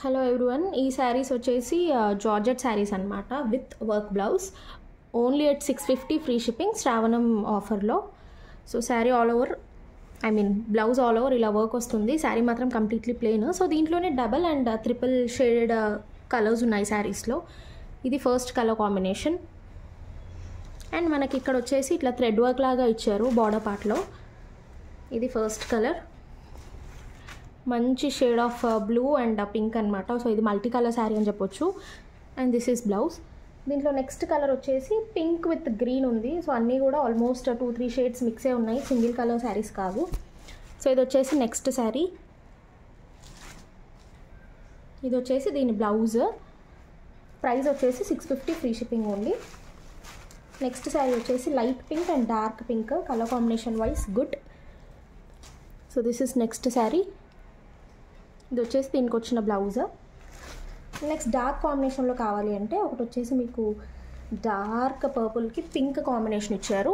Hello everyone, ఈ శారీస్ వచ్చేసి georgette saris అనమాట with work blouse. Only at 650 free shipping శ్రావణం ఆఫర్లో. So sari all over blouse all over ఇలా వర్క్ వస్తుంది. శారీ మాత్రం కంప్లీట్లీ ప్లెయిన్. సో దీంట్లోనే double and triple shaded colours ఉన్నాయి శారీస్లో. ఇది ఫస్ట్ కలర్ కాంబినేషన్. అండ్ మనకి ఇక్కడ వచ్చేసి ఇట్లా థ్రెడ్ వర్క్ లాగా ఇచ్చారు బార్డర్ పార్ట్లో. ఇది ఫస్ట్ కలర్, మంచి shade of blue and pink అనమాట. సో ఇది మల్టీ కలర్ శారీ అని చెప్పొచ్చు. And this is blouse. దీంట్లో నెక్స్ట్ కలర్ వచ్చేసి పింక్ విత్ గ్రీన్ ఉంది. సో అన్నీ కూడా ఆల్మోస్ట్ 2-3 షేడ్స్ మిక్సే ఉన్నాయి, సింగిల్ కలర్ శారీస్ కాదు. సో ఇది వచ్చేసి నెక్స్ట్ శారీ. ఇది వచ్చేసి దీని బ్లౌజ్. ప్రైస్ వచ్చేసి 650 free shipping only. Next sari వచ్చేసి light pink and dark pink, colour combination wise good. So this is next sari. ఇది వచ్చేసి దీనికి వచ్చిన బ్లౌజ్. నెక్స్ట్ డార్క్ కాంబినేషన్లో కావాలి అంటే ఒకటి వచ్చేసి మీకు డార్క్ పర్పుల్కి పింక్ కాంబినేషన్ ఇచ్చారు,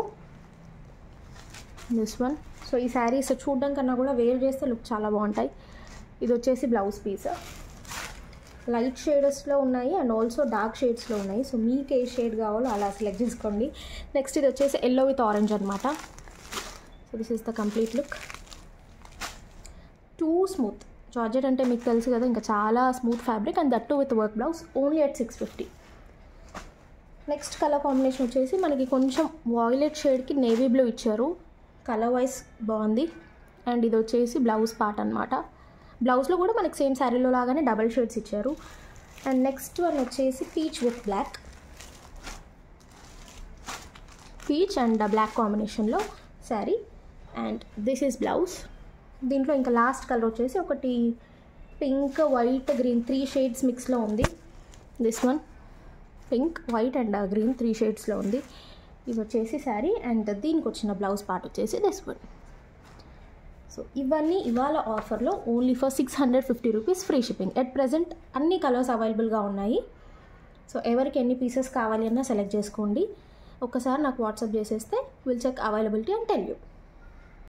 దిస్ వన్. సో ఈ శారీస్ చూడడం కన్నా కూడా వేర్ చేస్తే లుక్ చాలా బాగుంటాయి. ఇది వచ్చేసి బ్లౌజ్ పీస్. లైట్ షేడ్స్లో ఉన్నాయి అండ్ ఆల్సో డార్క్ షేడ్స్లో ఉన్నాయి. సో మీకు ఏ షేడ్ కావాలో అలా సెలెక్ట్ చేసుకోండి. నెక్స్ట్ ఇది వచ్చేసి ఎల్లో విత్ ఆరెంజ్ అనమాట. So this is the complete look. Two smooth. Georgette అంటే మీకు తెలుసు కదా, ఇంకా చాలా smooth fabric and that to with work blouse. Only at 650. Next colour combination వచ్చేసి మనకి కొంచెం వాయిలెట్ షేడ్కి నేవీ బ్లూ ఇచ్చారు, కలర్ వైజ్ బాగుంది. అండ్ ఇది వచ్చేసి బ్లౌజ్ పార్ట్ అనమాట. బ్లౌజ్లో కూడా మనకి సేమ్ శారీలో లాగానే డబల్ షేడ్స్ ఇచ్చారు. అండ్ నెక్స్ట్ వన్ వచ్చేసి peach with black, peach and black కాంబినేషన్లో sari. And this is blouse. దీంట్లో ఇంకా లాస్ట్ కలర్ వచ్చేసి ఒకటి పింక్, వైట్, గ్రీన్ 3 షేడ్స్ మిక్స్లో ఉంది. This one pink, white and green 3 షేడ్స్లో ఉంది. ఇది వచ్చేసి శారీ. అండ్ దీనికి వచ్చిన బ్లౌజ్ పార్ట్ వచ్చేసి దిస్ వన్. సో ఇవన్నీ ఇవాళ ఆఫర్లో only for 650 rupees free shipping. At present అన్ని కలర్స్ అవైలబుల్గా ఉన్నాయి. సో ఎవరికి ఎన్ని పీసెస్ కావాలి అన్నా సెలెక్ట్ చేసుకోండి. ఒక్కసారి నాకు వాట్సాప్ చేసేస్తే will check availability and tell you.